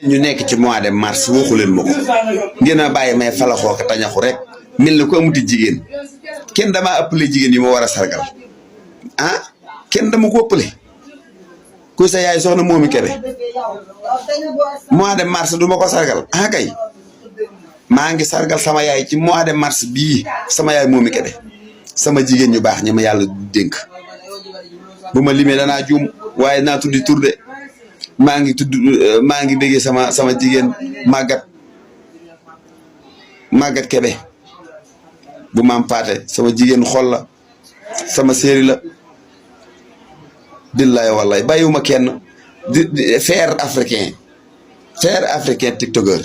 ñu nekk ci mois de mars waxu leen ma ko ngeen a bàyyi may falaxoo ko tañaxu rek mel ni ko amuti jigéen kenn damaa ëppale jigéen yi ma war a sargal ah kenn dama ko ëppale ku sa yaay soxna Momy Kébé mois de mars du ma ko sargal ah kay maa ngi sargal sama yaay ci mois de mars bii sama yaay Momy Kébé sama jigéen ñu baax ñi ma yàlla dénk bu ma limee danaa juum waaye naa tuddi tur de maa ngi déggee sama jigéen Maguette Kébé bu maam paate sama jigéen xol la sama séeri la billaay wallaay bàyyiwuma kenn di fer africain tiktokeur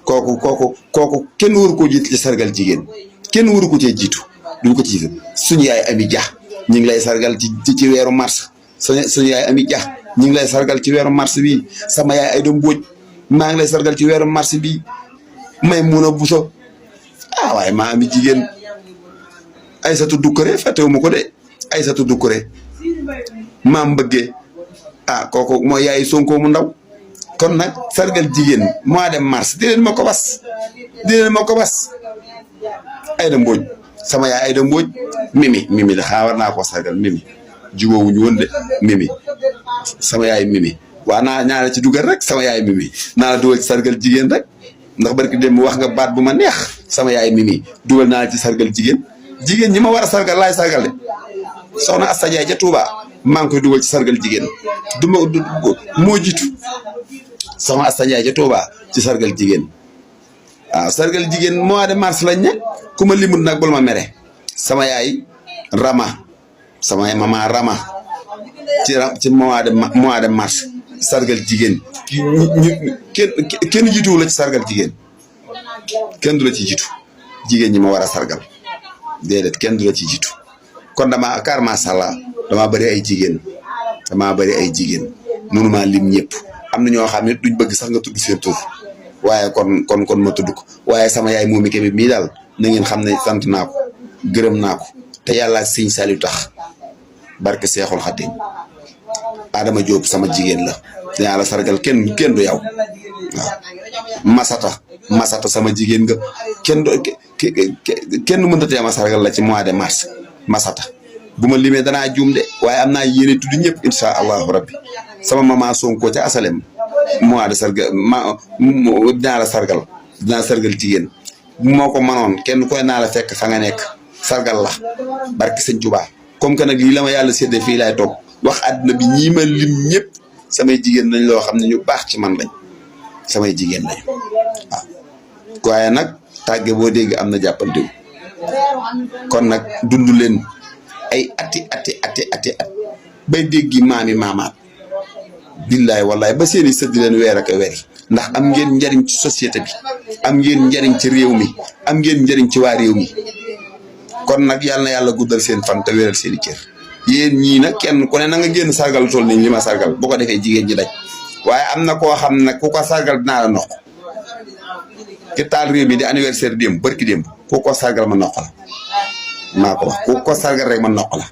kooku kenn waru ko jiit ci sargal jigéen kenn waru ko cee jiitu duñ ko ci suñu yaay Ami Dia ñu ngi lay sargal ci weeru mars suñu yaay Ami Dia ñu ngi lay sargal ci weeru mars bi sama yaay Ayda Mbodj maa ngi lay sargal ci weeru mars bi Maymuna Buso waaye maa ami jigéen Aysatu Dukkure fàttewuma ko de Aysatu Dukkure maam bëggee kooku mooy yaay Sonko mu ndaw kon nag sargal jigéen mois de mars di leen ma ko bas Ayda Mbodj sama yaay Ayda Mbodj mimi la war naa ko sargal mimi jubóowuñu woon de mimi sama yaay mimi waa naa la ci dugal rek sama yaay mimi naa la dugal ci sargal jigéen rek ndax barki dem wax nga baat bu ma neex sama yaay mimi dugal naa la ci sargal jigéen ñi ma war a sargal laay sargal de soxna Asta Ndiaye ca Touba maa ngi koy dugal ci sargal jigéen moo jiitu soxna Asta Ndiaye ca Touba ci sargal jigéen waaw sargal jigéen mois de mars lañ ne ku ma limut nag bul ma mere sama yaay Rama sama mama Rama ci mois de mars sargal jigéen kenn jiituwu la ci sargal jigéen kenn du la ci jiitu jigéen ñi ma war a sargal déedéet kenn du la ci jiitu kon kar masàllaa damaa bëri ay jigéen mënuma lim ñëpp am na ñoo xam ne duñ bëgg sax nga tudd seen tur waaye kon ma tudd ko waaye sama yaay Momy Kébé mii daal na ngeen xam ne sant naa ko gërëm naa ko te yàlla Sëñ Saliou tax barke Seexul Xadim Adama Diop sama jigéen la dinaa la sargal kenn du yow waaw masata sama jigéen nga kenn mënta tee ma sargal la ci mois de mars masata bu ma limee danaa juum de waaye am naa yéene tudd ñëpp insha allahu rabbi sama mama Sonko ca asalem mois de sargal dinaa sargal jigéen bu moo ko manoon kenn koy naa la fekk fa nga nekk sargal la barke Sëñ Tuubaa comme que nag lii la ma yàlla séddee fii laay toog wax àdduna bi ñii ma lim ñëpp samay jigéen lañ loo xam ne ñu baax ci man lañ samay jigéen lañ waaw waaye nag tàgge boo dégg am na jàppante kon nag dund leen ay ati bay déggi maamaat billaay wallaay ba seeni sëdd leen weer ak weer ndax am ngeen njariñ ci société bi am ngeen njariñ ci réew mi am ngeen njariñ ci waa réew mi kon nag yàlla na yàlla guddal seen fan te wéral seeni cër yéen ñii nag kenn ku ne na nga génn sargal tool ni li ma sargal bu ko defee jigéen ñi daj waaye am na koo xam ne ku ko sargal dinaa la noq ki taal réew mi di anniversaire démb barki démb ku ko sargal ma noq la maa ko wax ku ko sargal rek ma noq la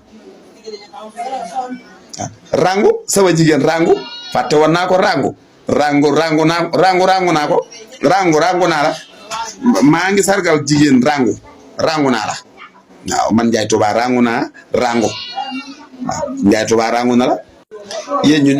rangu sama jigéen rangu fàtte woon naa ko rangu naa ko rangu naa la maa ngi sargal jigéen rangu naa la waaw man Ndiaye Touba rangu naa rangu waaw Ndiaye Touba rangu na la yéen ñu